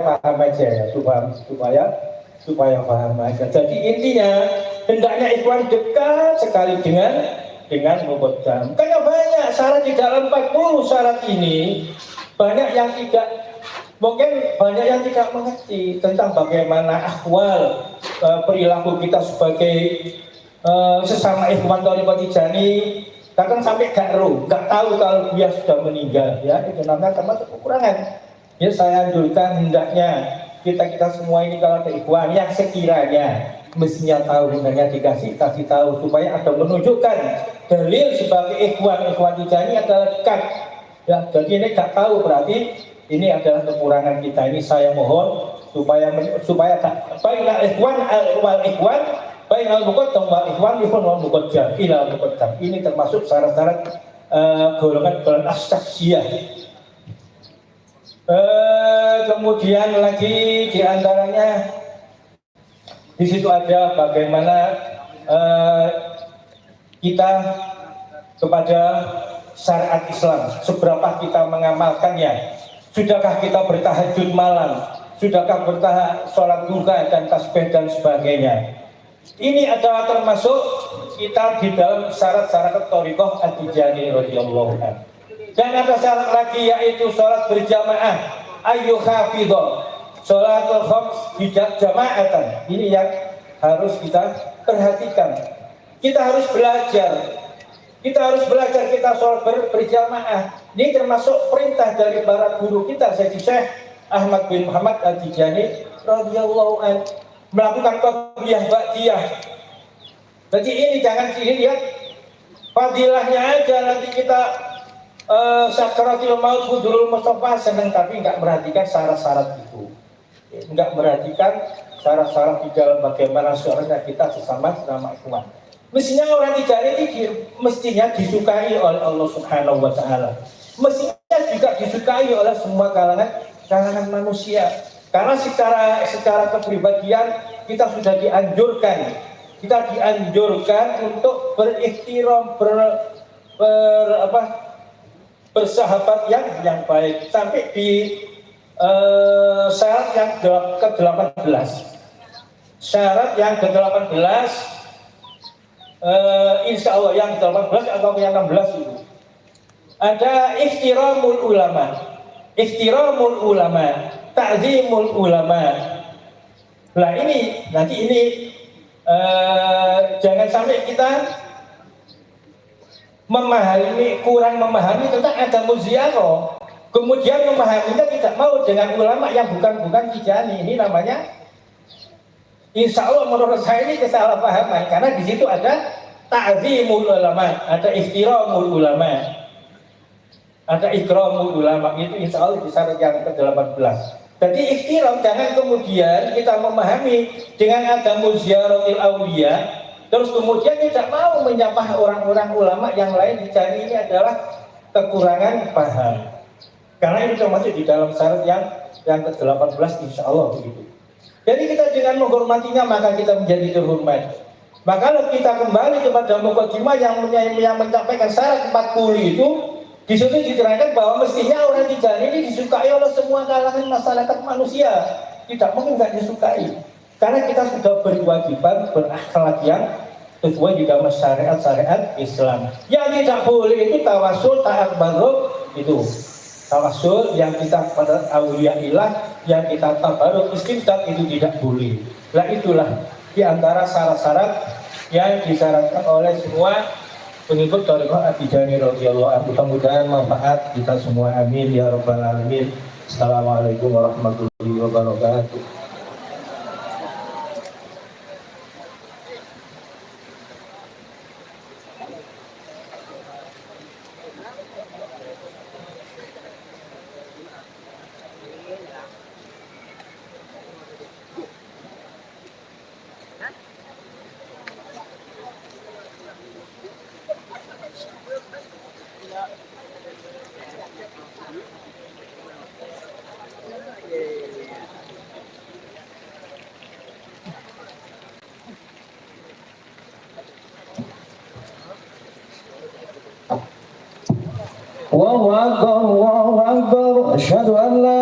paham aja ya, supaya paham aja. Jadi intinya hendaknya ikhwan dekat sekali dengan muqaddam. Karena banyak syarat di dalam 40 syarat ini, banyak yang tidak mengerti tentang bagaimana akhwal perilaku kita sebagai sesama ikhwan Thariqah Tijaniyah. Kadang sampai gak tahu kalau dia sudah meninggal, ya itu namanya termasuk kekurangan. Ya saya anjurkan hendaknya kita semua ini kalau ada ikhwan yang sekiranya mestinya tahu, hendaknya dikasih tahu supaya ada menunjukkan dalil sebagai ikhwan Tijaniyah adalah dekat. Ya, jadi ini gak tahu berarti ini adalah kekurangan kita. Ini saya mohon supaya baiklah ikhwan baiklah muqaddam wal ikhwan wal muqaddam ila muqaddam. Ini termasuk syarat-syarat golongan as-syakhsiyah. Kemudian lagi diantaranya di situ ada bagaimana kita kepada syariat Islam, seberapa kita mengamalkannya. Sudahkah kita bertahajud malam? Sudahkah sholat duha dan tasbih dan sebagainya? Ini adalah termasuk kita di dalam syarat-syarat Thariqah At-Tijaniyah radhiyallahu anhu. Dan ada syarat lagi yaitu sholat berjamaah, ayyuhafidho, sholatul khams jama'atan. Ini yang harus kita perhatikan. Kita harus belajar, kita sholat berjamaah. Ini termasuk perintah dari para guru kita, Syekh Ahmad bin Muhammad At-Tijaniyah radhiyallahu anhu, melakukan qabliyah ba'diyah. Jadi ini jangan dilihat fadilahnya aja, nanti kita sakaratul maut hudurul Mustafa senang tapi nggak merhatikan syarat-syarat itu, nggak merhatikan syarat-syarat di dalam bagaimana suaranya kita sesama ikhwan. Mestinya orang Tijaniyah ini mestinya disukai oleh Allah Subhanahu wa Ta'ala, mestinya juga disukai oleh semua kalangan manusia. Karena secara kepribadian kita sudah dianjurkan untuk berikhtiram, bersahabat yang baik. Sampai di syarat yang ke-18, insya Allah yang ke-18 atau yang 16 itu ada ihtiramul ulama, ta'zimul ulama. Nah ini nanti jangan sampai kita kurang memahami tentang agama ziarah, kemudian memahaminya tidak mau dengan ulama yang bukan Tijaniyah. Ini namanya, insya Allah menurut saya ini kesalahpahaman, karena di situ ada ta'zimul ulama, ada ihtiramul ulama, ada ikramul ulama. Itu insya Allah di syarat yang ke-18. Jadi ihtiram, jangan kemudian kita memahami dengan agama ziaratil auliya terus kemudian tidak mau menyapa orang-orang ulama yang lain. Dicari ini adalah kekurangan paham, karena ini termasuk di dalam syarat yang ke-18 insya Allah begitu. Jadi kita dengan menghormatinya maka kita menjadi terhormat. Maka kalau kita kembali kepada muqaddimah yang menyampaikan syarat 40 itu, di situ diterangkan bahwa mestinya orang Tijaniyah ini disukai oleh semua kalangan masyarakat manusia. Tidak mungkin nggak disukai, karena kita sudah berkewajiban berakhlak yang sesuai di dalam syariat Islam. Yang tidak boleh itu tawasul, ta'arbaruk, itu tawasul yang kita pada awliyaillah, yang kita tabaruk istimdad, itu tidak boleh. Nah itulah di antara syarat-syarat yang disyaratkan oleh semua pengikut Thariqah At-Tijaniyah radhiyallahu anhu. Mudah-mudahan manfaat kita semua, amin ya rabbal alamin. Assalamualaikum warahmatullahi wabarakatuh. Allahu Akbar, Allahu Akbar, asyhadu an la